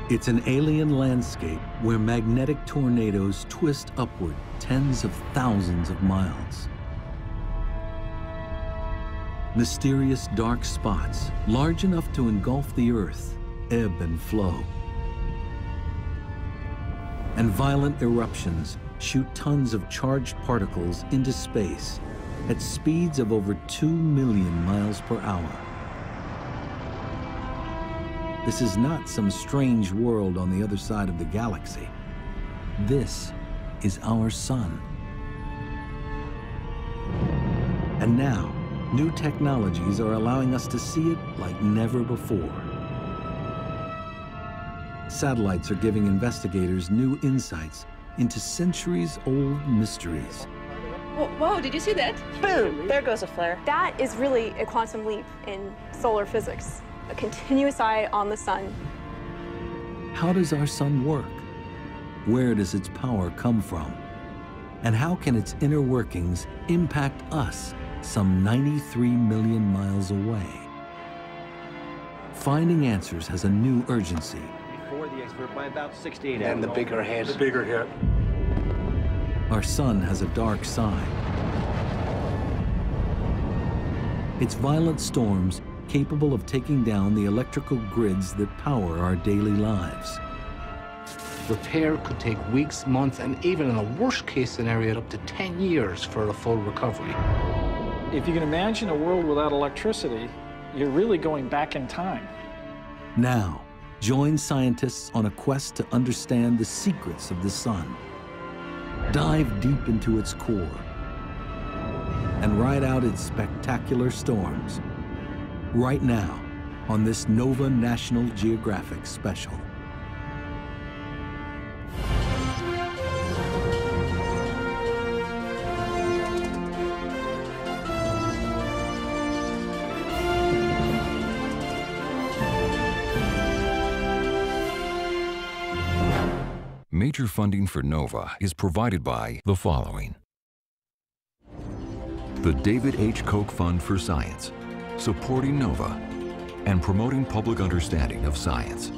It's an alien landscape where magnetic tornadoes twist upward tens of thousands of miles. Mysterious dark spots, large enough to engulf the Earth, ebb and flow. And violent eruptions shoot tons of charged particles into space at speeds of over 2 million miles per hour. This is not some strange world on the other side of the galaxy. This is our sun. And now, new technologies are allowing us to see it like never before. Satellites are giving investigators new insights into centuries-old mysteries. Whoa, did you see that? Boom, there goes a flare. That is really a quantum leap in solar physics, a continuous eye on the sun. How does our sun work? Where does its power come from? And how can its inner workings impact us some 93 million miles away? Finding answers has a new urgency. Before the expert by about 68 hours. And the bigger hit. The bigger hit. Our sun has a dark side. It's violent storms capable of taking down the electrical grids that power our daily lives. Repair could take weeks, months, and even in a worst-case scenario, up to 10 years for a full recovery. If you can imagine a world without electricity, you're really going back in time. Now, join scientists on a quest to understand the secrets of the sun. Dive deep into its core and ride out its spectacular storms. Right now, on this Nova National Geographic special. Major funding for NOVA is provided by the following: the David H. Koch Fund for Science, supporting NOVA and promoting public understanding of science.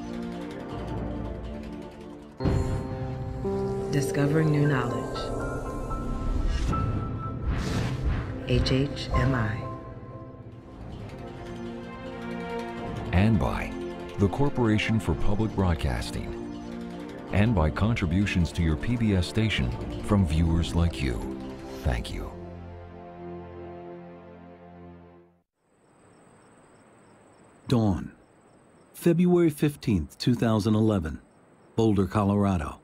Discovering new knowledge. HHMI. And by the Corporation for Public Broadcasting. And by contributions to your PBS station from viewers like you. Thank you. Dawn, February 15th, 2011, Boulder, Colorado.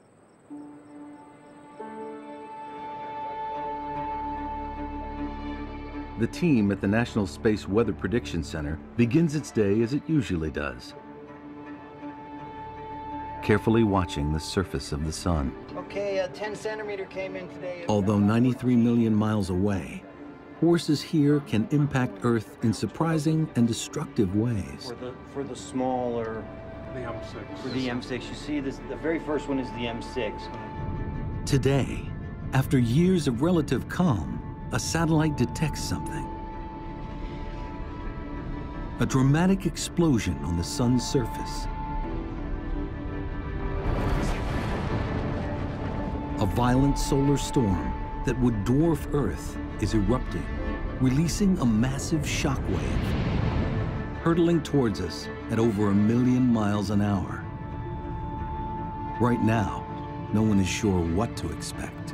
The team at the National Space Weather Prediction Center begins its day as it usually does, carefully watching the surface of the sun. Okay, a 10 centimeter came in today. Although 93 million miles away, forces here can impact Earth in surprising and destructive ways. For the smaller, The M6. for the M6, you see this, the very first one is the M6. Today, after years of relative calm, a satellite detects something. A dramatic explosion on the sun's surface. A violent solar storm that would dwarf Earth is erupting, releasing a massive shockwave, hurtling towards us at over 1 million miles an hour. Right now, no one is sure what to expect.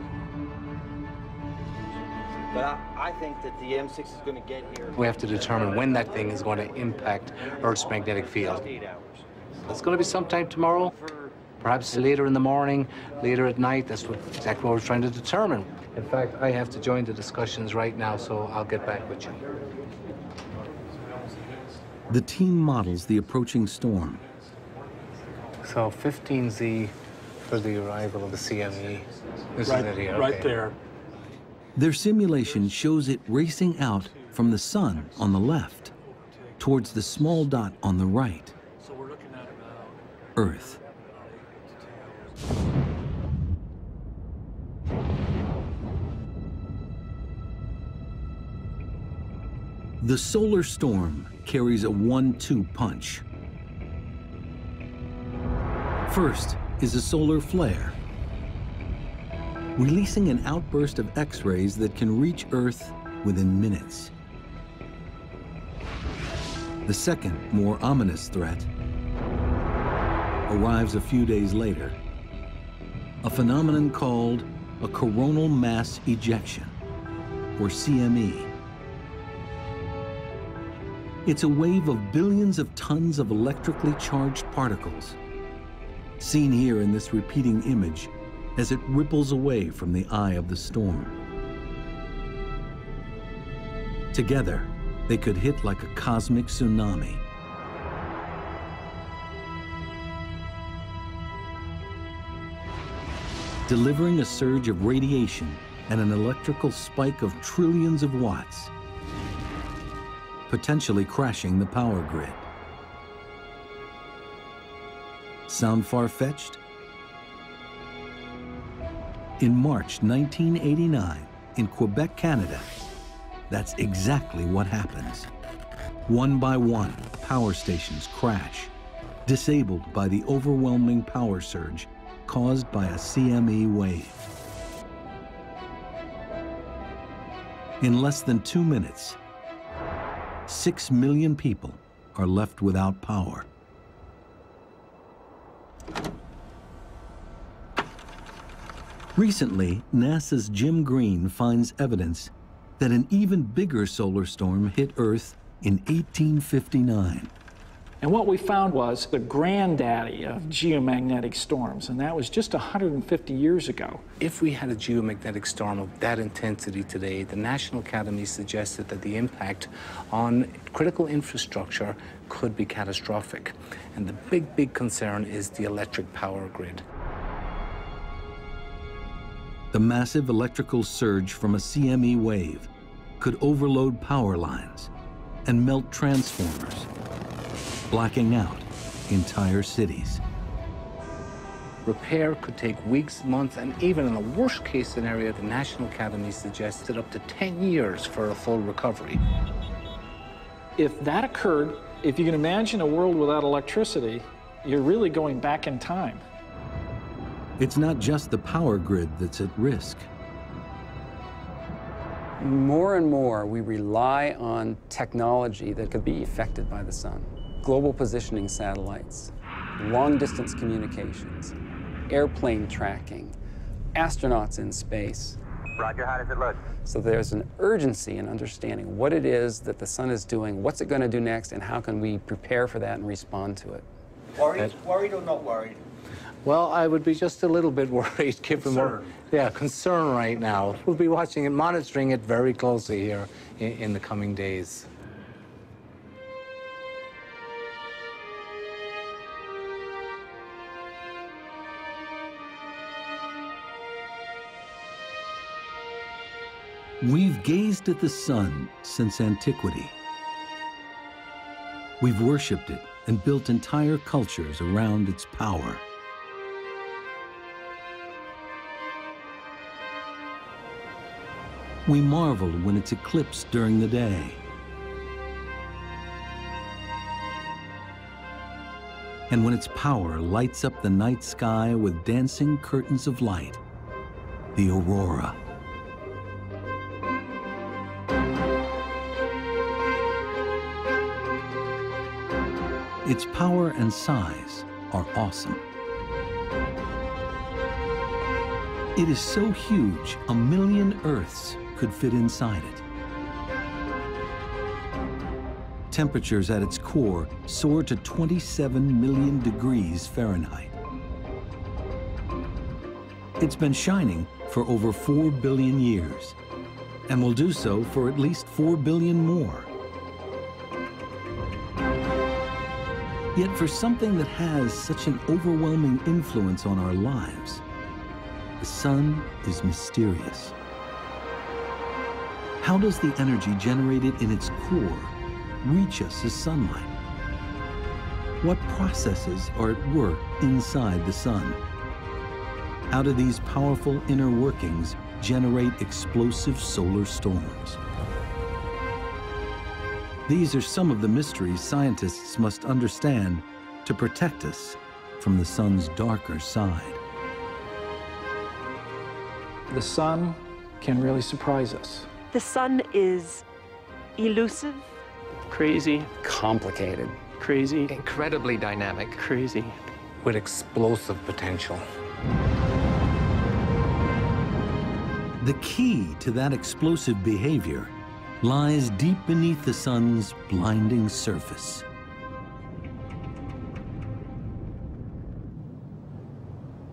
But I think that the M6 is going to get here. We have to determine when that thing is going to impact Earth's magnetic field. 8 hours. It's going to be sometime tomorrow, perhaps later in the morning, later at night. That's exactly what we're trying to determine. In fact, I have to join the discussions right now, so I'll get back with you. The team models the approaching storm. So 15Z for the arrival of the CME. This is it here. Right okay. there. Their simulation shows it racing out from the sun on the left towards the small dot on the right, Earth. The solar storm carries a 1-2 punch. First is a solar flare, releasing an outburst of X-rays that can reach Earth within minutes. The second, more ominous threat arrives a few days later, a phenomenon called a coronal mass ejection, or CME. It's a wave of billions of tons of electrically charged particles, seen here in this repeating image as it ripples away from the eye of the storm. Together, they could hit like a cosmic tsunami. Delivering a surge of radiation and an electrical spike of trillions of watts, potentially crashing the power grid. Sound far-fetched? In March 1989, in Quebec, Canada, that's exactly what happens. One by one, power stations crash, disabled by the overwhelming power surge caused by a CME wave. In less than 2 minutes, 6 million people are left without power. Recently, NASA's Jim Green finds evidence that an even bigger solar storm hit Earth in 1859. And what we found was the granddaddy of geomagnetic storms, and that was just 150 years ago. If we had a geomagnetic storm of that intensity today, the National Academy suggested that the impact on critical infrastructure could be catastrophic. And the big concern is the electric power grid. The massive electrical surge from a CME wave could overload power lines and melt transformers, blacking out entire cities. Repair could take weeks, months, and even in a worst-case scenario, the National Academy suggested up to 10 years for a full recovery. If that occurred, if you can imagine a world without electricity, you're really going back in time. It's not just the power grid that's at risk. More and more, we rely on technology that could be affected by the sun. Global positioning satellites, long-distance communications, airplane tracking, astronauts in space. Roger, how does it look? So there's an urgency in understanding what it is that the sun is doing, what's it going to do next, and how can we prepare for that and respond to it. Worried or not worried? Well, I would be just a little bit worried, given concern right now. We'll be watching and monitoring it very closely here in the coming days. We've gazed at the sun since antiquity. We've worshipped it and built entire cultures around its power. We marvel when it's eclipsed during the day. And when its power lights up the night sky with dancing curtains of light, the aurora. Its power and size are awesome. It is so huge, 1 million Earths could fit inside it. Temperatures at its core soar to 27 million degrees Fahrenheit. It's been shining for over 4 billion years, and will do so for at least 4 billion more. Yet for something that has such an overwhelming influence on our lives, the sun is mysterious. How does the energy generated in its core reach us as sunlight? What processes are at work inside the sun? How do these powerful inner workings generate explosive solar storms? These are some of the mysteries scientists must understand to protect us from the sun's darker side. The sun can really surprise us. The sun is elusive, Crazy, Complicated. crazy, Incredibly dynamic. crazy. With explosive potential. The key to that explosive behavior lies deep beneath the sun's blinding surface.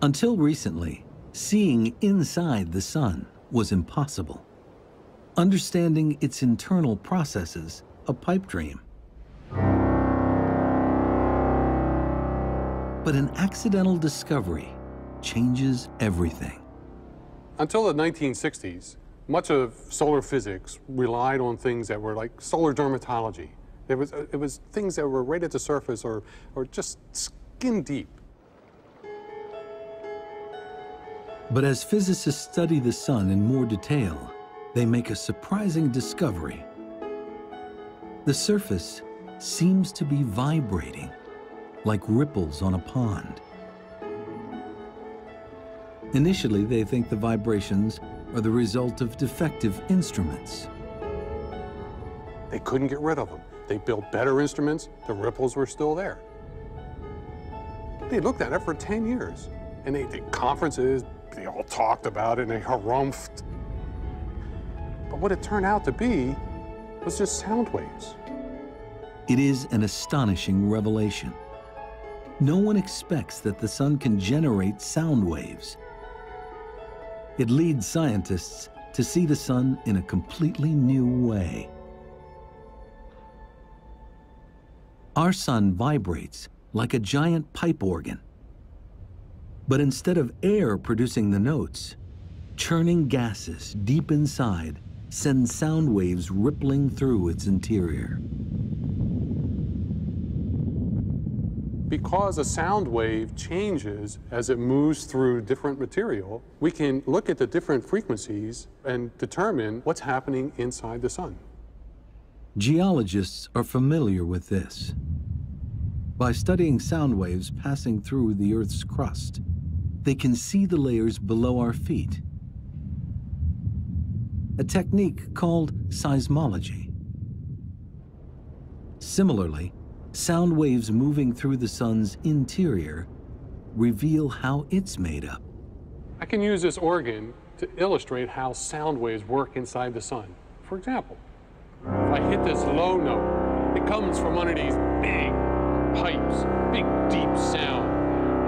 Until recently, seeing inside the sun was impossible. Understanding its internal processes, a pipe dream. But an accidental discovery changes everything. Until the 1960s, much of solar physics relied on things that were like solar dermatology. It was things that were right at the surface or just skin deep. But as physicists study the sun in more detail, they make a surprising discovery. The surface seems to be vibrating, like ripples on a pond. Initially, they think the vibrations are the result of defective instruments. They couldn't get rid of them. They built better instruments, the ripples were still there. They looked at it for 10 years, and they did conferences, they all talked about it, and they harumphed. But what it turned out to be was just sound waves. It is an astonishing revelation. No one expects that the sun can generate sound waves. It leads scientists to see the sun in a completely new way. Our sun vibrates like a giant pipe organ. But instead of air producing the notes, churning gases deep inside send sound waves rippling through its interior. Because a sound wave changes as it moves through different material, we can look at the different frequencies and determine what's happening inside the sun. Geologists are familiar with this. By studying sound waves passing through the Earth's crust, they can see the layers below our feet. A technique called seismology. Similarly, sound waves moving through the sun's interior reveal how it's made up. I can use this organ to illustrate how sound waves work inside the sun. For example, if I hit this low note, it comes from one of these big pipes, big deep sound.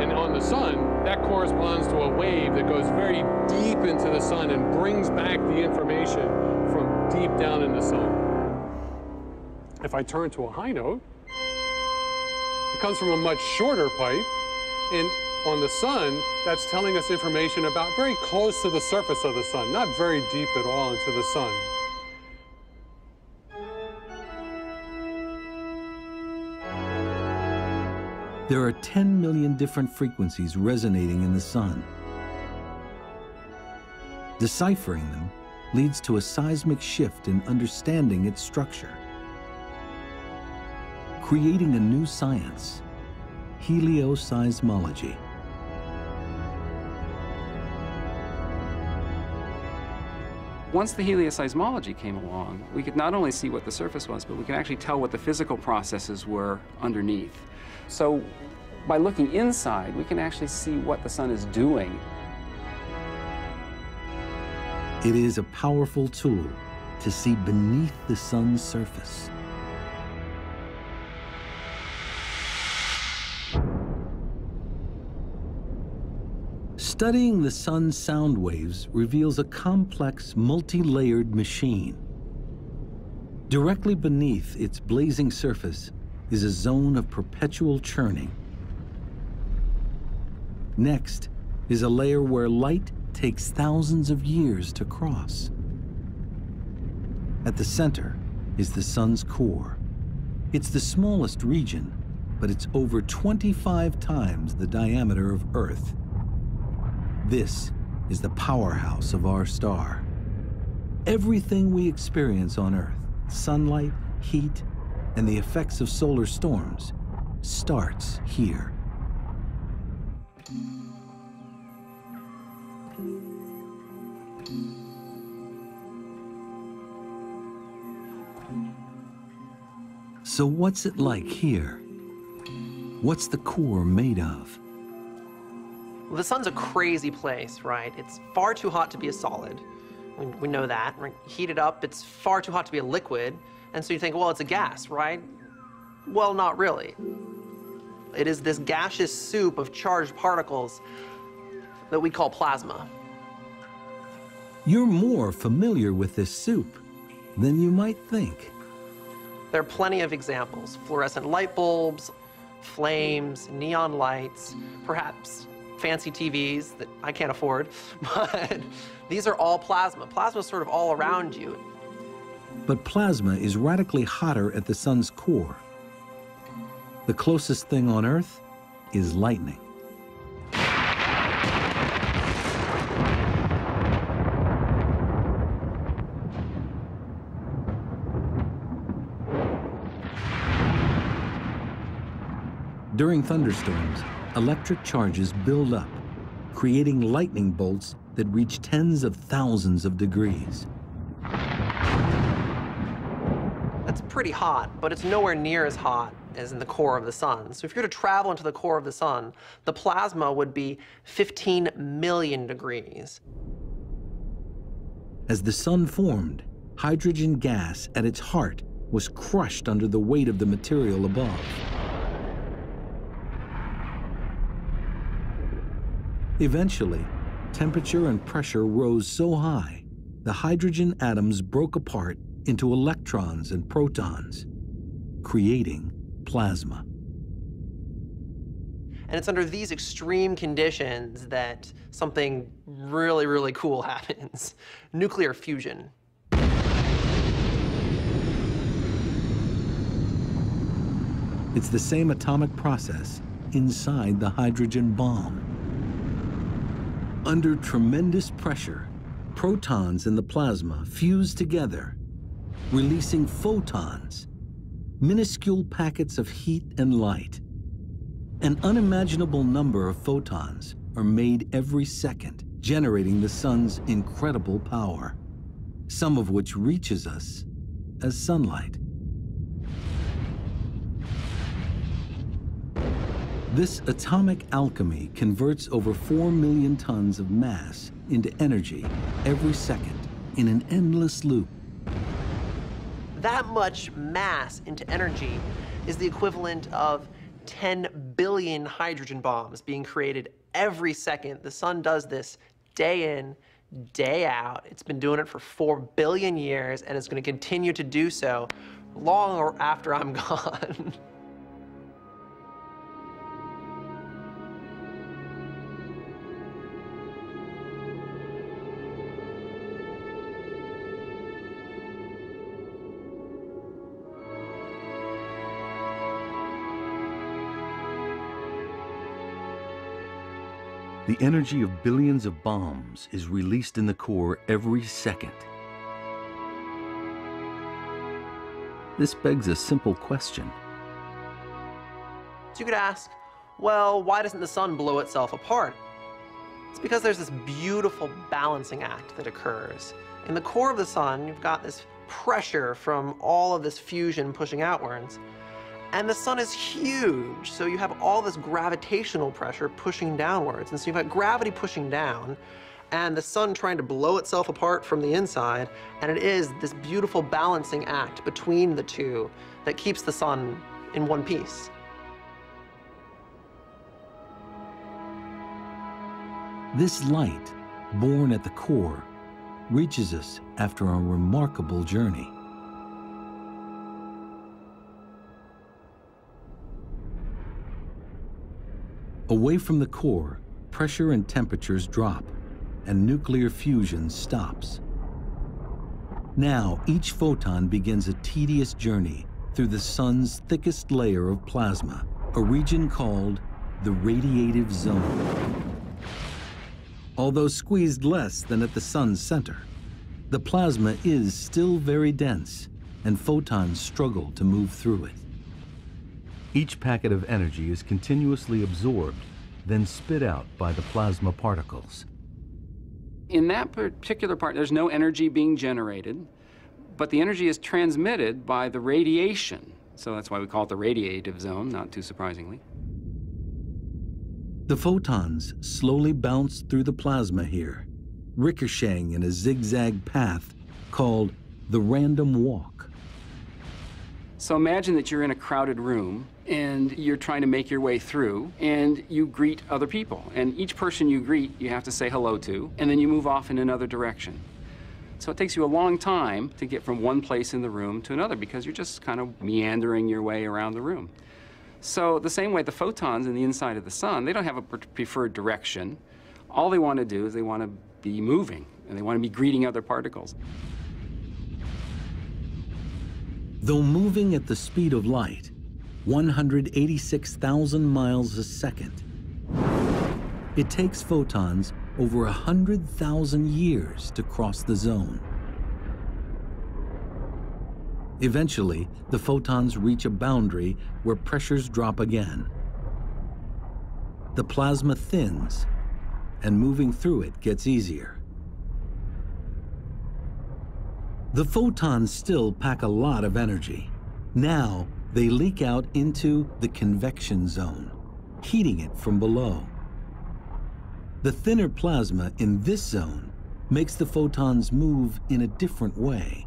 And on the sun, that corresponds to a wave that goes very deep into the sun and brings back the information from deep down in the sun. If I turn to a high note, it comes from a much shorter pipe, and on the sun, that's telling us information about very close to the surface of the sun, not very deep at all into the sun. There are 10 million different frequencies resonating in the sun. Deciphering them leads to a seismic shift in understanding its structure, creating a new science, helioseismology. Once the helioseismology came along, we could not only see what the surface was, but we could actually tell what the physical processes were underneath. So by looking inside, we can actually see what the sun is doing. It is a powerful tool to see beneath the sun's surface. Studying the sun's sound waves reveals a complex, multi-layered machine. Directly beneath its blazing surface is a zone of perpetual churning. Next is a layer where light takes thousands of years to cross. At the center is the sun's core. It's the smallest region, but it's over 25 times the diameter of Earth. This is the powerhouse of our star. Everything we experience on Earth, sunlight, heat, and the effects of solar storms, starts here. So what's it like here? What's the core made of? Well, the sun's a crazy place, right? It's far too hot to be a solid. We know that. Right? Heat it up, it's far too hot to be a liquid. And so you think, well, it's a gas, right? Well, not really. It is this gaseous soup of charged particles that we call plasma. You're more familiar with this soup than you might think. There are plenty of examples. Fluorescent light bulbs, flames, neon lights, perhaps fancy TVs that I can't afford, but these are all plasma. Plasma is sort of all around you. But plasma is radically hotter at the sun's core. The closest thing on Earth is lightning. During thunderstorms, electric charges build up, creating lightning bolts that reach tens of thousands of degrees. That's pretty hot, but it's nowhere near as hot as in the core of the sun. So if you were to travel into the core of the sun, the plasma would be 15 million degrees. As the sun formed, hydrogen gas at its heart was crushed under the weight of the material above. Eventually, temperature and pressure rose so high, the hydrogen atoms broke apart into electrons and protons, creating plasma. And it's under these extreme conditions that something really, really cool happens. Nuclear fusion. It's the same atomic process inside the hydrogen bomb. Under tremendous pressure, protons in the plasma fuse together, releasing photons, minuscule packets of heat and light. An unimaginable number of photons are made every second, generating the sun's incredible power, some of which reaches us as sunlight. This atomic alchemy converts over 4 million tons of mass into energy every second in an endless loop. That much mass into energy is the equivalent of 10 billion hydrogen bombs being created every second. The sun does this day in, day out. It's been doing it for 4 billion years, and it's going to continue to do so long after I'm gone. The energy of billions of bombs is released in the core every second. This begs a simple question. So you could ask, well, why doesn't the sun blow itself apart? It's because there's this beautiful balancing act that occurs. In the core of the sun, you've got this pressure from all of this fusion pushing outwards. And the sun is huge, so you have all this gravitational pressure pushing downwards. And so you've got gravity pushing down, and the sun trying to blow itself apart from the inside, and it is this beautiful balancing act between the two that keeps the sun in one piece. This light, born at the core, reaches us after a remarkable journey. Away from the core, pressure and temperatures drop, and nuclear fusion stops. Now, each photon begins a tedious journey through the sun's thickest layer of plasma, a region called the radiative zone. Although squeezed less than at the sun's center, the plasma is still very dense, and photons struggle to move through it. Each packet of energy is continuously absorbed, then spit out by the plasma particles. In that particular part, there's no energy being generated, But the energy is transmitted by the radiation. So that's why we call it the radiative zone, not too surprisingly. The photons slowly bounce through the plasma here, ricocheting in a zigzag path called the random walk. So imagine that you're in a crowded room and you're trying to make your way through and you greet other people. And each person you greet, you have to say hello to, and then you move off in another direction. So it takes you a long time to get from one place in the room to another because you're just kind of meandering your way around the room. So the same way the photons in the inside of the sun, they don't have a preferred direction. All they want to do is they want to be moving and they want to be greeting other particles. Though moving at the speed of light, 186,000 miles a second, it takes photons over 100,000 years to cross the zone. Eventually, the photons reach a boundary where pressures drop again. The plasma thins, and moving through it gets easier. The photons still pack a lot of energy. Now, they leak out into the convection zone, heating it from below. The thinner plasma in this zone makes the photons move in a different way.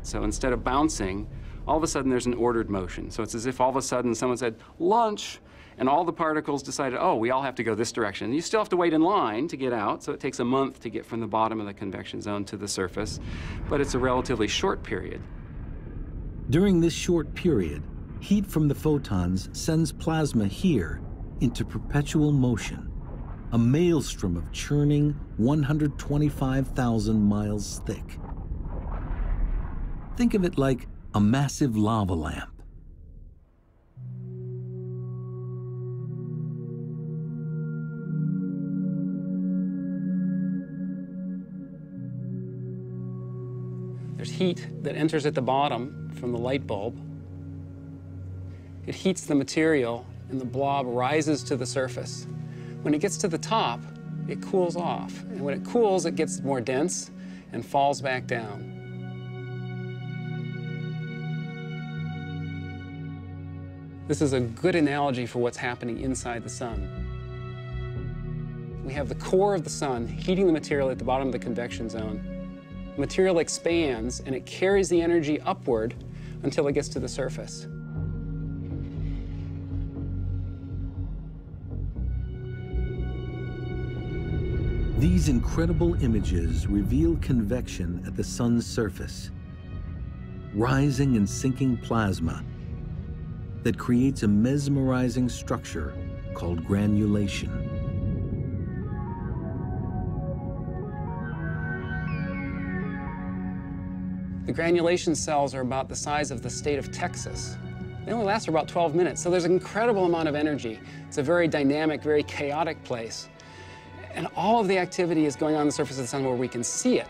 So instead of bouncing, all of a sudden there's an ordered motion. So it's as if all of a sudden someone said, lunch, and all the particles decided, oh, we all have to go this direction. You still have to wait in line to get out, so it takes a month to get from the bottom of the convection zone to the surface, but it's a relatively short period. During this short period, heat from the photons sends plasma here into perpetual motion, a maelstrom of churning 125,000 miles thick. Think of it like a massive lava lamp. There's heat that enters at the bottom from the light bulb. It heats the material and the blob rises to the surface. When it gets to the top, it cools off. And when it cools, it gets more dense and falls back down. This is a good analogy for what's happening inside the sun. We have the core of the sun heating the material at the bottom of the convection zone. The material expands and it carries the energy upward until it gets to the surface. These incredible images reveal convection at the sun's surface, rising and sinking plasma that creates a mesmerizing structure called granulation. The granulation cells are about the size of the state of Texas. They only last for about 12 minutes, so there's an incredible amount of energy. It's a very dynamic, very chaotic place. And all of the activity is going on the surface of the sun where we can see it.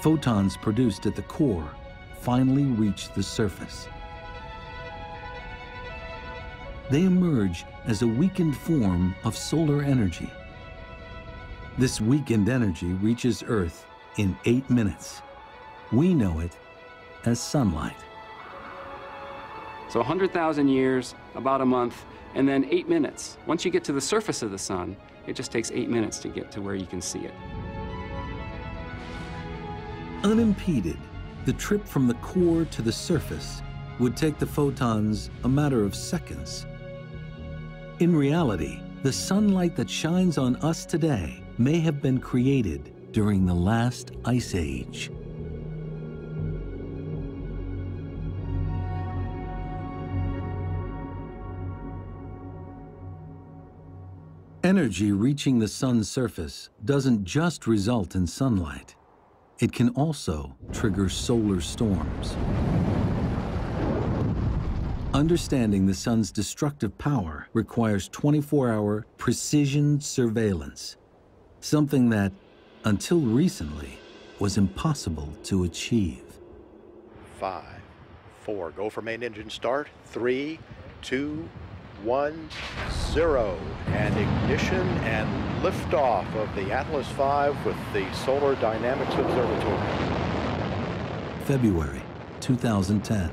Photons produced at the core finally reach the surface. They emerge as a weakened form of solar energy. This weakened energy reaches Earth in 8 minutes. We know it as sunlight. So 100,000 years, about a month, and then 8 minutes. Once you get to the surface of the sun, it just takes 8 minutes to get to where you can see it. Unimpeded, the trip from the core to the surface would take the photons a matter of seconds. In reality, the sunlight that shines on us today may have been created during the last ice age. Energy reaching the sun's surface doesn't just result in sunlight. It can also trigger solar storms. Understanding the sun's destructive power requires 24-hour precision surveillance, something that, until recently, was impossible to achieve. 5, 4, go for main engine start. 3, 2, 1, 0. And ignition and liftoff of the Atlas V with the Solar Dynamics Observatory. February 2010.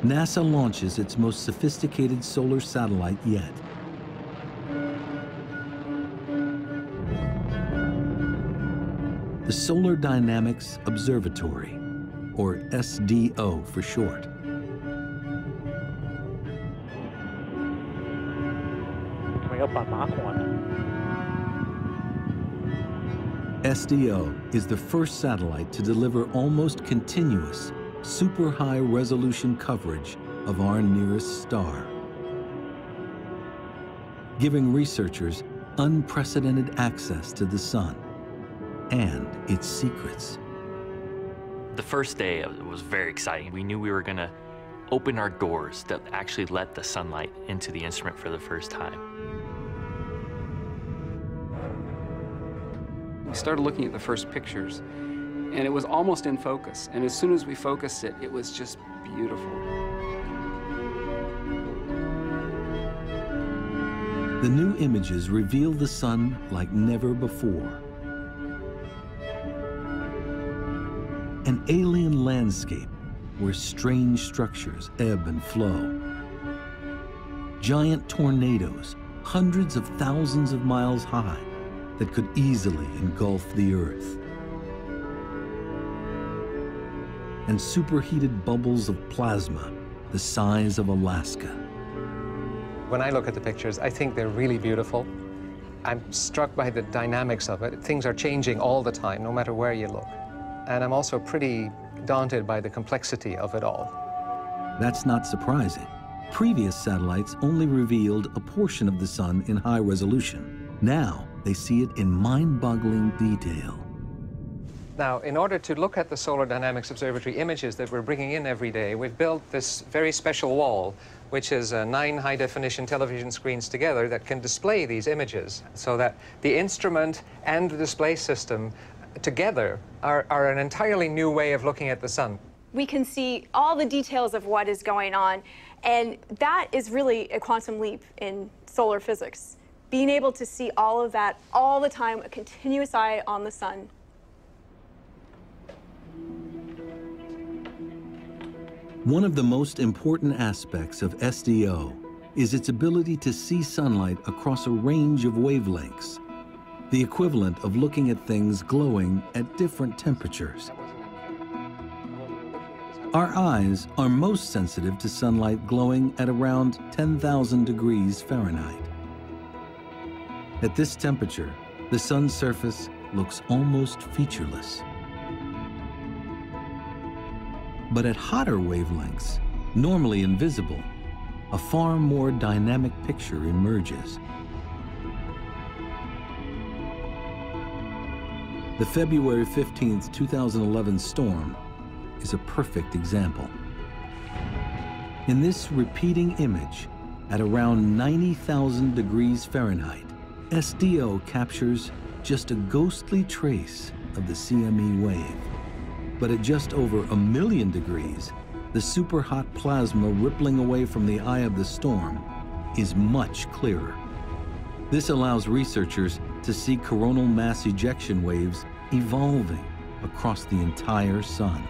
NASA launches its most sophisticated solar satellite yet. The Solar Dynamics Observatory, or SDO for short. Coming up on Mach 1. SDO is the first satellite to deliver almost continuous, super high resolution coverage of our nearest star, giving researchers unprecedented access to the sun and its secrets. The first day was very exciting. We knew we were going to open our doors that actually let the sunlight into the instrument for the first time. We started looking at the first pictures, and it was almost in focus. And as soon as we focused it, it was just beautiful. The new images reveal the sun like never before. An alien landscape where strange structures ebb and flow. Giant tornadoes, hundreds of thousands of miles high, that could easily engulf the Earth. And superheated bubbles of plasma the size of Alaska. When I look at the pictures, I think they're really beautiful. I'm struck by the dynamics of it. Things are changing all the time, no matter where you look. And I'm also pretty daunted by the complexity of it all. That's not surprising. Previous satellites only revealed a portion of the sun in high resolution. Now, they see it in mind-boggling detail. Now, in order to look at the Solar Dynamics Observatory images that we're bringing in every day, we've built this very special wall, which is 9 high-definition television screens together that can display these images, so that the instrument and the display system together are an entirely new way of looking at the sun. We can see all the details of what is going on, and that is really a quantum leap in solar physics. Being able to see all of that all the time, a continuous eye on the sun. One of the most important aspects of SDO is its ability to see sunlight across a range of wavelengths, the equivalent of looking at things glowing at different temperatures. Our eyes are most sensitive to sunlight glowing at around 10,000 degrees Fahrenheit. At this temperature, the sun's surface looks almost featureless. But at hotter wavelengths, normally invisible, a far more dynamic picture emerges. The February 15th, 2011 storm is a perfect example. In this repeating image, at around 90,000 degrees Fahrenheit, SDO captures just a ghostly trace of the CME wave. But at just over 1,000,000 degrees, the superhot plasma rippling away from the eye of the storm is much clearer. This allows researchers to see coronal mass ejection waves evolving across the entire sun.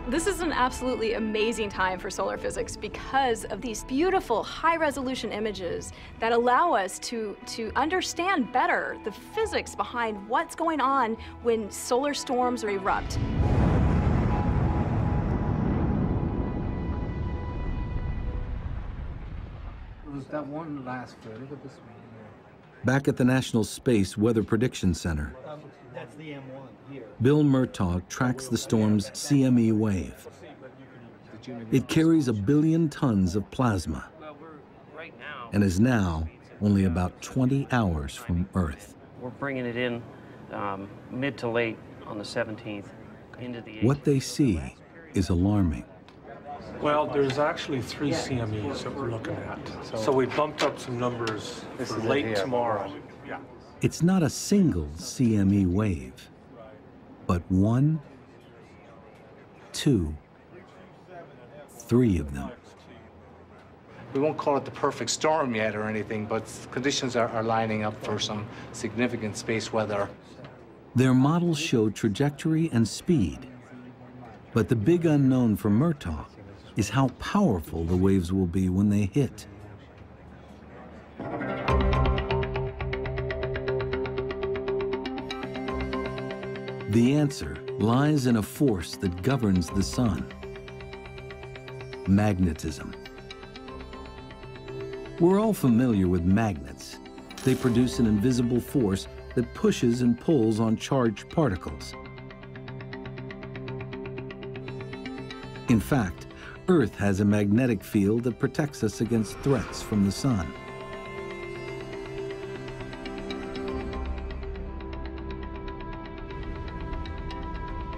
This is an absolutely amazing time for solar physics because of these beautiful high-resolution images that allow us to understand better the physics behind what's going on when solar storms erupt. There's that one last photo. Look at this one here. Back at the National Space Weather Prediction Center, That's the M1 here. Bill Murtaugh tracks the storm's CME wave. It carries 1 billion tons of plasma and is now only about 20 hours from Earth. We're bringing it in mid to late on the 17th into the 18th. What they see is alarming. Well, there's actually 3 CMEs that we're looking at. So we bumped up some numbers for late tomorrow. Yeah. It's not a single CME wave, but 1, 2, 3 of them. We won't call it the perfect storm yet or anything, but conditions are lining up for some significant space weather. Their models show trajectory and speed, but the big unknown for Murtaugh is how powerful the waves will be when they hit. The answer lies in a force that governs the sun: magnetism. We're all familiar with magnets. They produce an invisible force that pushes and pulls on charged particles. In fact, Earth has a magnetic field that protects us against threats from the sun.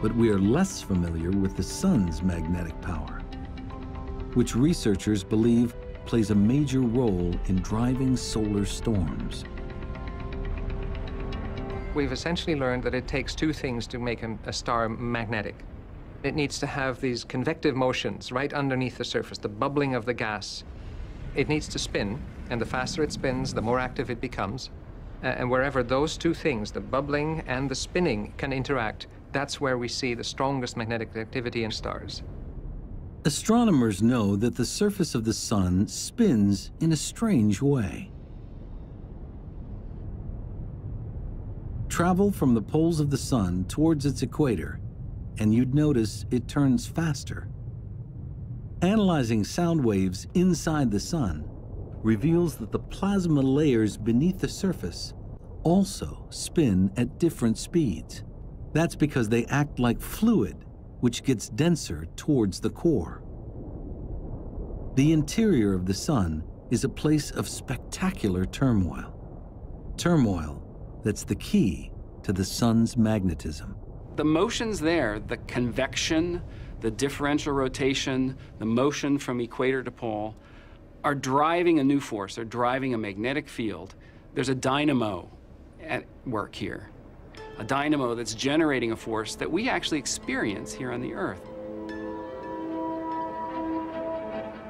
But we are less familiar with the sun's magnetic power, which researchers believe plays a major role in driving solar storms. We've essentially learned that it takes two things to make a star magnetic. It needs to have these convective motions right underneath the surface, the bubbling of the gas. It needs to spin, and the faster it spins, the more active it becomes. And wherever those two things, the bubbling and the spinning, can interact, that's where we see the strongest magnetic activity in stars. Astronomers know that the surface of the sun spins in a strange way. Travel from the poles of the sun towards its equator, and you'd notice it turns faster. Analyzing sound waves inside the sun reveals that the plasma layers beneath the surface also spin at different speeds. That's because they act like fluid, which gets denser towards the core. The interior of the sun is a place of spectacular turmoil. Turmoil that's the key to the sun's magnetism. The motions there, the convection, the differential rotation, the motion from equator to pole, are driving a new force. They're driving a magnetic field. There's a dynamo at work here. A dynamo that's generating a force that we actually experience here on the Earth.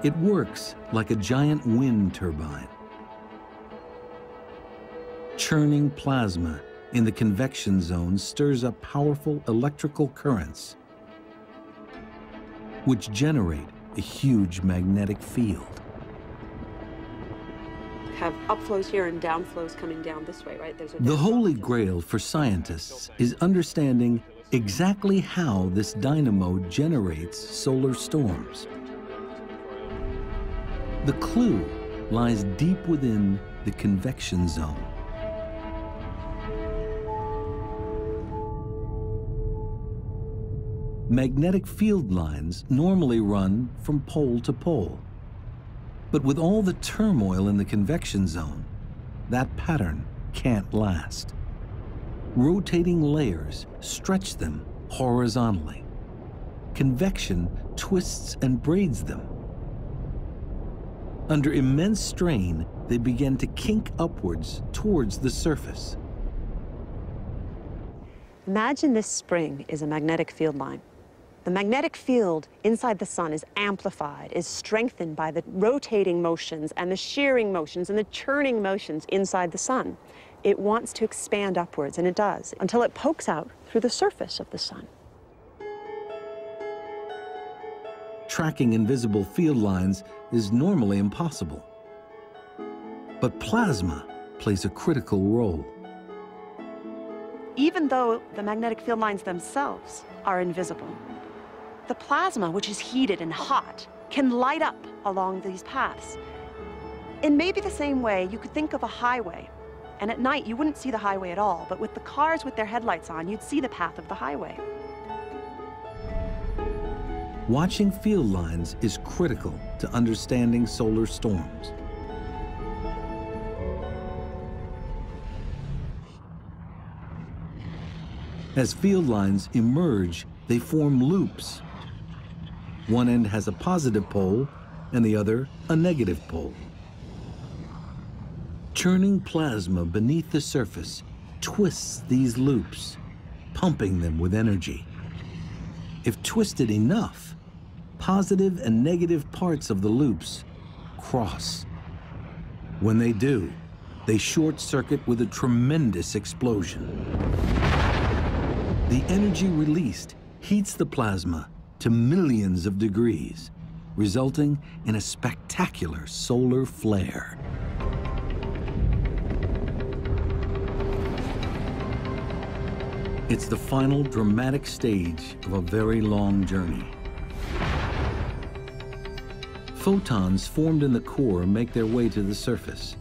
It works like a giant wind turbine. Churning plasma in the convection zone stirs up powerful electrical currents, which generate a huge magnetic field. Have upflows here and downflows coming down this way, right? The holy grail for scientists is understanding exactly how this dynamo generates solar storms. The clue lies deep within the convection zone. Magnetic field lines normally run from pole to pole. But with all the turmoil in the convection zone, that pattern can't last. Rotating layers stretch them horizontally. Convection twists and braids them. Under immense strain, they begin to kink upwards towards the surface. Imagine this spring is a magnetic field line. The magnetic field inside the sun is amplified, is strengthened by the rotating motions and the shearing motions and the churning motions inside the sun. It wants to expand upwards, and it does, until it pokes out through the surface of the sun. Tracking invisible field lines is normally impossible. But plasma plays a critical role. Even though the magnetic field lines themselves are invisible, the plasma, which is heated and hot, can light up along these paths. In maybe the same way, you could think of a highway, and at night you wouldn't see the highway at all, but with the cars with their headlights on, you'd see the path of the highway. Watching field lines is critical to understanding solar storms. As field lines emerge, they form loops. One end has a positive pole and the other a negative pole. Churning plasma beneath the surface twists these loops, pumping them with energy. If twisted enough, positive and negative parts of the loops cross. When they do, they short-circuit with a tremendous explosion. The energy released heats the plasma to millions of degrees, resulting in a spectacular solar flare. It's the final dramatic stage of a very long journey. Photons formed in the core make their way to the surface.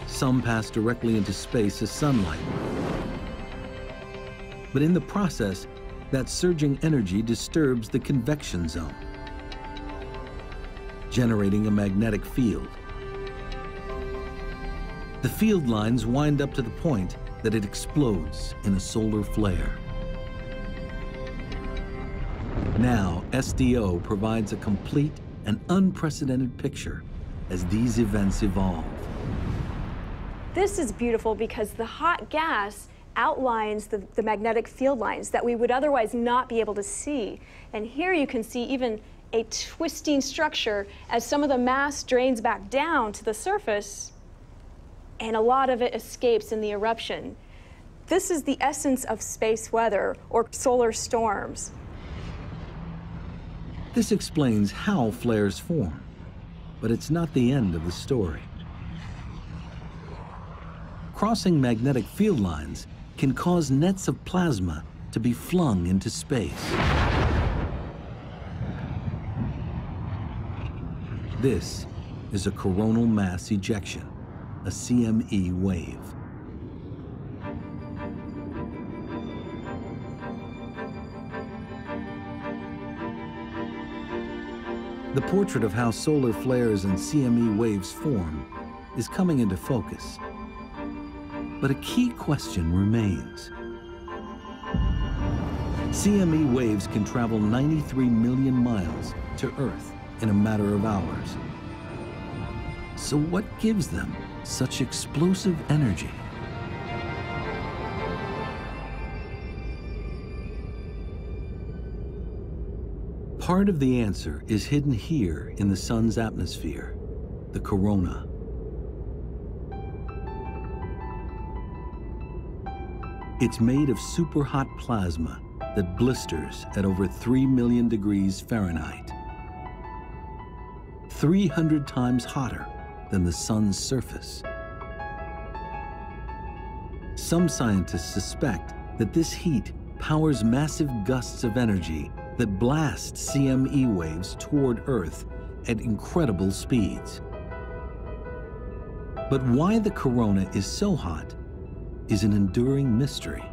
Some pass directly into space as sunlight. But in the process, that surging energy disturbs the convection zone, generating a magnetic field. The field lines wind up to the point that it explodes in a solar flare. Now, SDO provides a complete and unprecedented picture as these events evolve. This is beautiful because the hot gas outlines the magnetic field lines that we would otherwise not be able to see. And here you can see even a twisting structure as some of the mass drains back down to the surface, and a lot of it escapes in the eruption. This is the essence of space weather, or solar storms. This explains how flares form, but it's not the end of the story. Crossing magnetic field lines can cause nets of plasma to be flung into space. This is a coronal mass ejection, a CME wave. The portrait of how solar flares and CME waves form is coming into focus. But a key question remains. CME waves can travel 93 million miles to Earth in a matter of hours. So what gives them such explosive energy? Part of the answer is hidden here in the sun's atmosphere, the corona. It's made of superhot plasma that blisters at over 3 million degrees Fahrenheit. 300 times hotter than the sun's surface. Some scientists suspect that this heat powers massive gusts of energy that blast CME waves toward Earth at incredible speeds. But why the corona is so hot is an enduring mystery.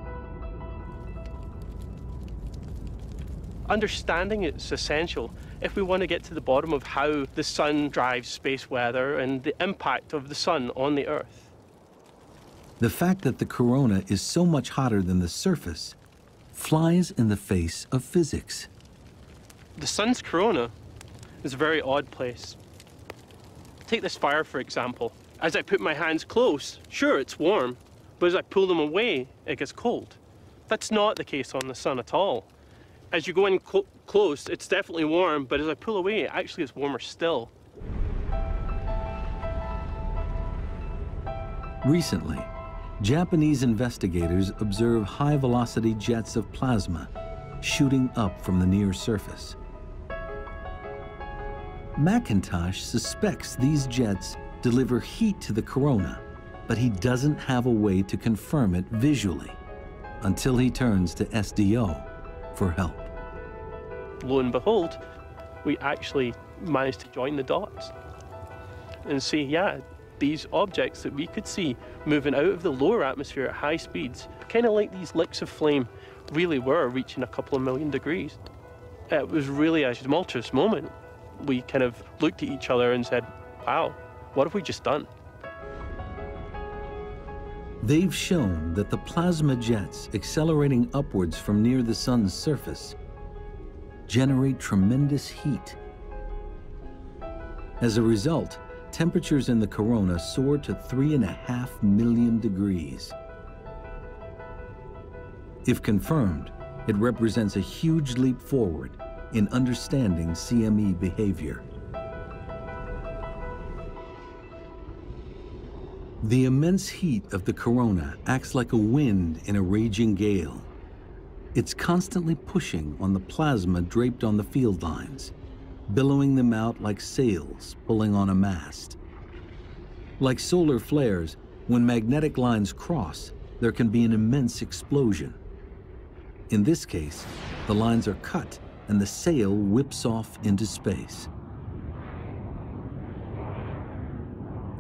Understanding it's essential if we want to get to the bottom of how the sun drives space weather and the impact of the sun on the Earth. The fact that the corona is so much hotter than the surface flies in the face of physics. The sun's corona is a very odd place. Take this fire, for example. As I put my hands close, sure, it's warm, but as I pull them away, it gets cold. That's not the case on the sun at all. As you go in close, it's definitely warm, but as I pull away, it actually is warmer still. Recently, Japanese investigators observe high-velocity jets of plasma shooting up from the near surface. McIntosh suspects these jets deliver heat to the corona, but he doesn't have a way to confirm it visually until he turns to SDO for help. Lo and behold, we actually managed to join the dots and see, yeah, these objects that we could see moving out of the lower atmosphere at high speeds, kind of like these licks of flame, really were reaching a couple of million degrees. It was really a tumultuous moment. We kind of looked at each other and said, wow, what have we just done? They've shown that the plasma jets accelerating upwards from near the sun's surface generate tremendous heat. As a result, temperatures in the corona soar to 3.5 million degrees. If confirmed, it represents a huge leap forward in understanding CME behavior. The immense heat of the corona acts like a wind in a raging gale. It's constantly pushing on the plasma draped on the field lines, billowing them out like sails pulling on a mast. Like solar flares, when magnetic lines cross, there can be an immense explosion. In this case, the lines are cut and the sail whips off into space.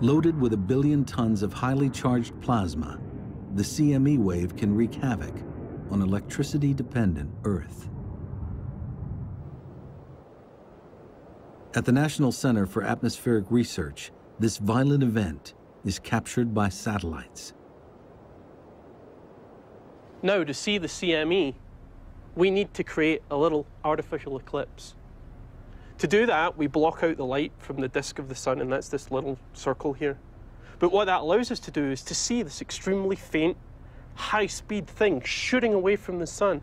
Loaded with 1 billion tons of highly charged plasma, the CME wave can wreak havoc on electricity-dependent Earth. At the National Center for Atmospheric Research, this violent event is captured by satellites. Now, to see the CME, we need to create a little artificial eclipse. To do that, we block out the light from the disk of the sun, and that's this little circle here. But what that allows us to do is to see this extremely faint, high-speed thing shooting away from the sun.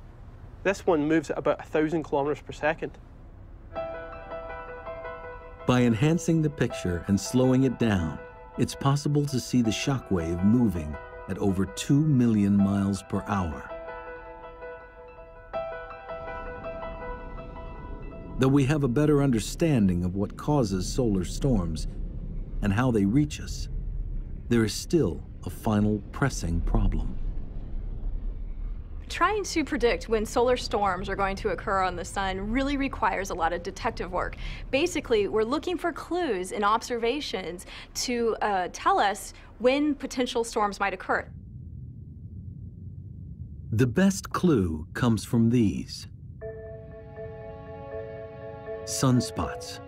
This one moves at about 1,000 kilometers per second. By enhancing the picture and slowing it down, it's possible to see the shock wave moving at over 2 million miles per hour. Though we have a better understanding of what causes solar storms and how they reach us, there is still a final pressing problem. Trying to predict when solar storms are going to occur on the sun really requires a lot of detective work. Basically, we're looking for clues and observations to tell us when potential storms might occur. The best clue comes from these. Sunspots.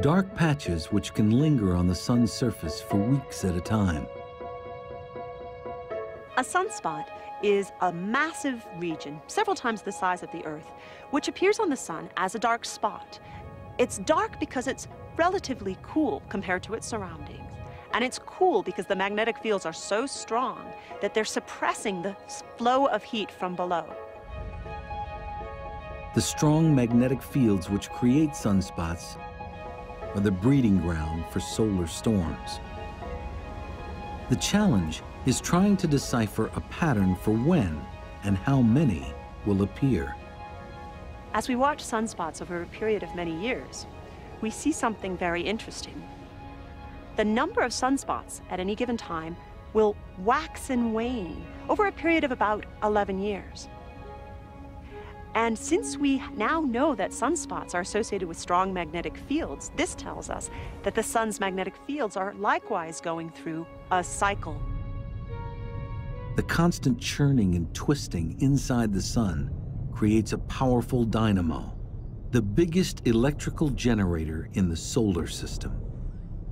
Dark patches which can linger on the sun's surface for weeks at a time. A sunspot is a massive region, several times the size of the Earth, which appears on the sun as a dark spot. It's dark because it's relatively cool compared to its surroundings. And it's cool because the magnetic fields are so strong that they're suppressing the flow of heat from below. The strong magnetic fields which create sunspots are the breeding ground for solar storms. The challenge is trying to decipher a pattern for when and how many will appear. As we watch sunspots over a period of many years, we see something very interesting. The number of sunspots at any given time will wax and wane over a period of about 11 years. And since we now know that sunspots are associated with strong magnetic fields, this tells us that the sun's magnetic fields are likewise going through a cycle. The constant churning and twisting inside the sun creates a powerful dynamo, the biggest electrical generator in the solar system.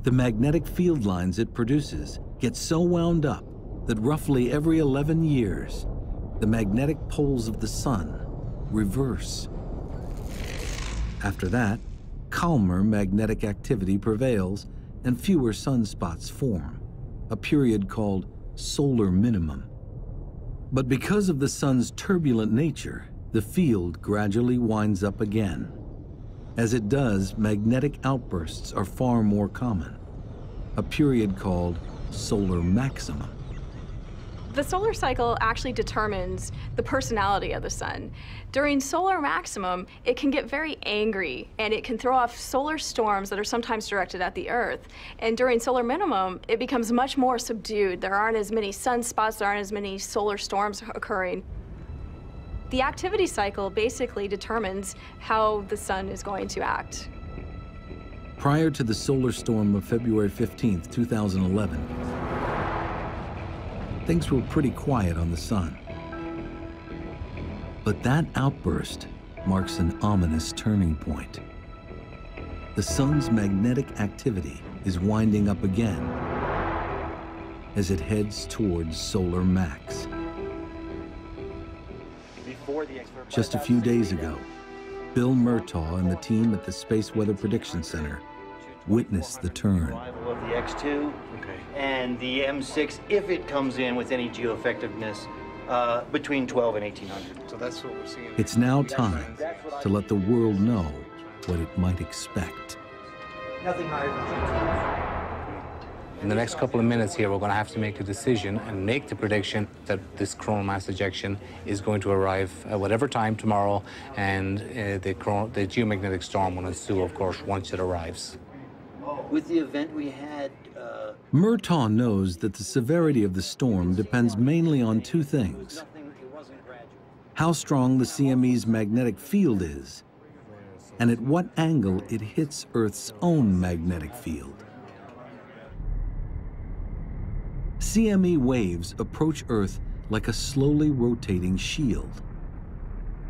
The magnetic field lines it produces get so wound up that roughly every 11 years, the magnetic poles of the sun reverse. After that, calmer magnetic activity prevails and fewer sunspots form, a period called solar minimum. But because of the sun's turbulent nature, the field gradually winds up again. As it does, magnetic outbursts are far more common, a period called solar maximum. The solar cycle actually determines the personality of the sun. During solar maximum, it can get very angry and it can throw off solar storms that are sometimes directed at the Earth. And during solar minimum, it becomes much more subdued. There aren't as many sunspots, there aren't as many solar storms occurring. The activity cycle basically determines how the sun is going to act. Prior to the solar storm of February 15th, 2011, things were pretty quiet on the sun. But that outburst marks an ominous turning point. The sun's magnetic activity is winding up again as it heads towards solar max. Just a few days ago, Bill Murtaugh and the team at the Space Weather Prediction Center witnessed the turn. Arrival of the X2 and the M6, if it comes in with any geoeffectiveness, between 12 and 1800. So that's what we're seeing. It's now time to let the world know what it might expect. Nothing higher than In the next couple of minutes here, we're going to have to make a decision and make the prediction that this coronal mass ejection is going to arrive at whatever time tomorrow, and the geomagnetic storm will ensue, of course, once it arrives. With the event we had... Murtaugh knows that the severity of the storm depends mainly on two things: how strong the CME's magnetic field is, and at what angle it hits Earth's own magnetic field. CME waves approach Earth like a slowly rotating shield.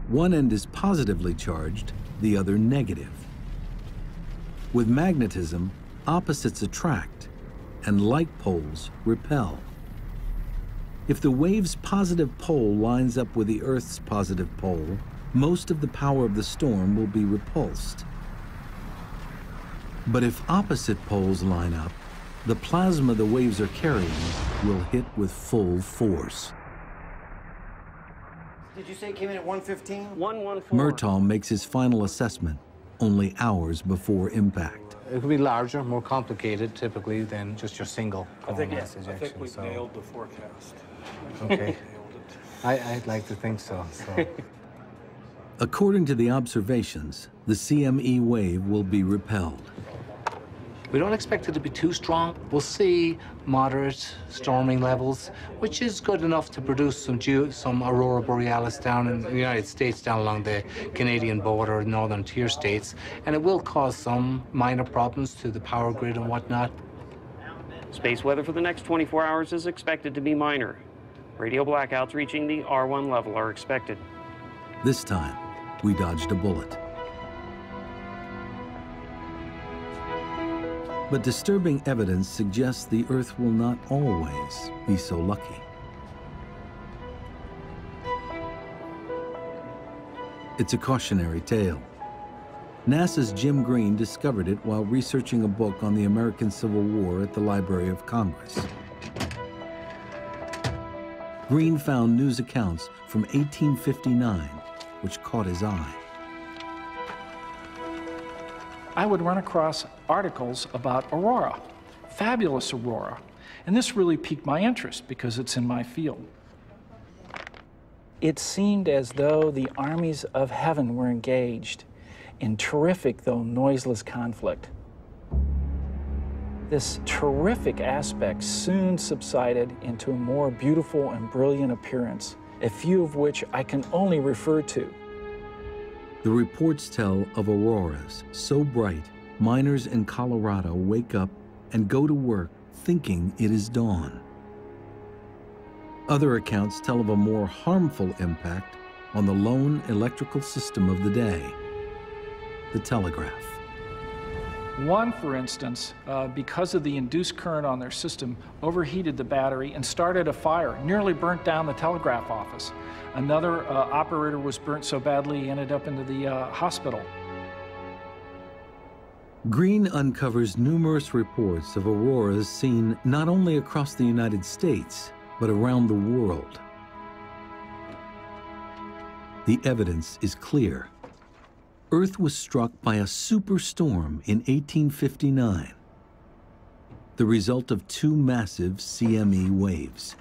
One end is positively charged, the other negative. With magnetism, opposites attract, and like poles repel. If the wave's positive pole lines up with the Earth's positive pole, most of the power of the storm will be repulsed. But if opposite poles line up, the plasma the waves are carrying will hit with full force. Did you say it came in at 115? 114. Murtaugh makes his final assessment only hours before impact. It could be larger, more complicated, typically, than just your single coronal mass ejection. I think we've nailed the forecast. Okay. I'd like to think so. According to the observations, the CME wave will be repelled. We don't expect it to be too strong. We'll see moderate storming levels, which is good enough to produce some aurora borealis down in the United States, down along the Canadian border, northern tier states, and it will cause some minor problems to the power grid and whatnot. Space weather for the next 24 hours is expected to be minor. Radio blackouts reaching the R1 level are expected. This time, we dodged a bullet. But disturbing evidence suggests the Earth will not always be so lucky. It's a cautionary tale. NASA's Jim Green discovered it while researching a book on the American Civil War at the Library of Congress. Green found news accounts from 1859, which caught his eye. I would run across articles about aurora, fabulous aurora, and this really piqued my interest because it's in my field. It seemed as though the armies of heaven were engaged in terrific, though noiseless, conflict. This terrific aspect soon subsided into a more beautiful and brilliant appearance, a few of which I can only refer to. The reports tell of auroras so bright, miners in Colorado wake up and go to work thinking it is dawn. Other accounts tell of a more harmful impact on the lone electrical system of the day, the telegraph. One, for instance, because of the induced current on their system, overheated the battery and started a fire, nearly burnt down the telegraph office. Another operator was burnt so badly he ended up into the hospital. Green uncovers numerous reports of auroras seen not only across the United States, but around the world. The evidence is clear. Earth was struck by a superstorm in 1859, the result of two massive CME waves.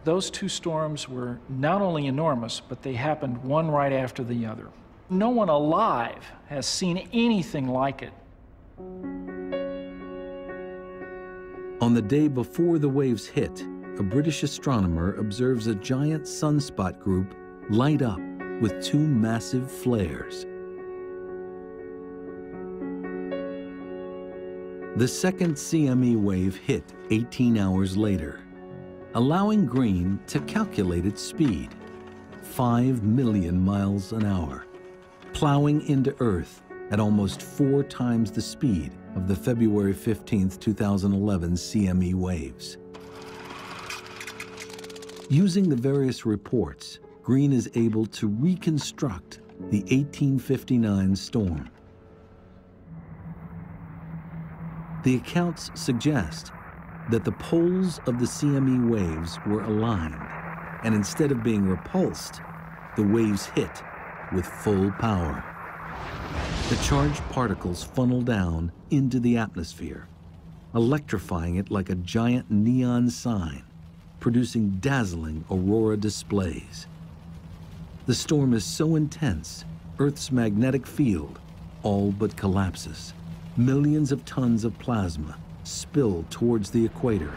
Those two storms were not only enormous, but they happened one right after the other. No one alive has seen anything like it. On the day before the waves hit, a British astronomer observes a giant sunspot group light up with two massive flares. The second CME wave hit 18 hours later, allowing Green to calculate its speed, 5 million miles an hour, plowing into Earth at almost 4 times the speed of the February 15, 2011 CME waves. Using the various reports, Green is able to reconstruct the 1859 storm. The accounts suggest that the poles of the CME waves were aligned, and instead of being repulsed, the waves hit with full power. The charged particles funnel down into the atmosphere, electrifying it like a giant neon sign, producing dazzling aurora displays. The storm is so intense, Earth's magnetic field all but collapses. Millions of tons of plasma spill towards the equator,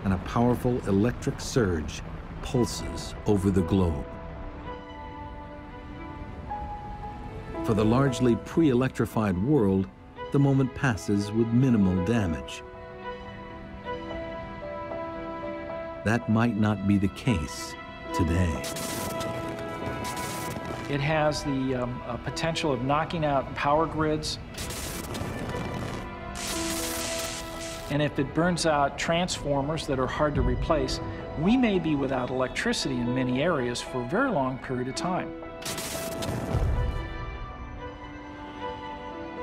and a powerful electric surge pulses over the globe. For the largely pre-electrified world, the moment passes with minimal damage. That might not be the case today. It has the potential of knocking out power grids. And if it burns out transformers that are hard to replace, we may be without electricity in many areas for a very long period of time.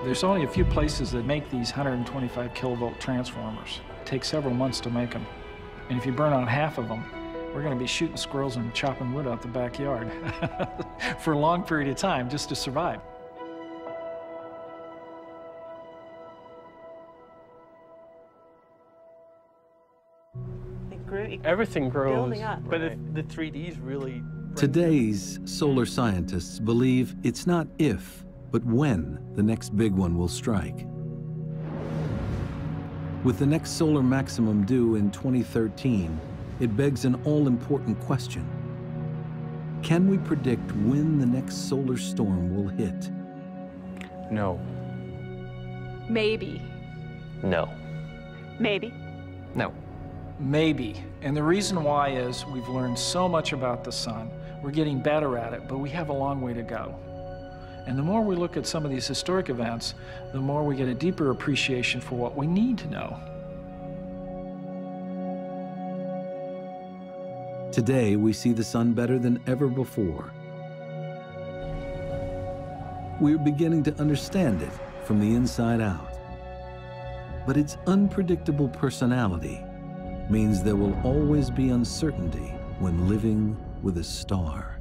There's only a few places that make these 125 kilovolt transformers. It takes several months to make them. And if you burn out half of them, we're going to be shooting squirrels and chopping wood out the backyard for a long period of time just to survive. Everything grows, building up. but the 3Ds really... Today's solar scientists believe it's not if, but when the next big one will strike. With the next solar maximum due in 2013, it begs an all-important question. Can we predict when the next solar storm will hit? No. Maybe. No. Maybe. No. Maybe. And the reason why is we've learned so much about the sun. We're getting better at it, but we have a long way to go. And the more we look at some of these historic events, the more we get a deeper appreciation for what we need to know. Today, we see the sun better than ever before. We're beginning to understand it from the inside out. But its unpredictable personality means there will always be uncertainty when living with a star.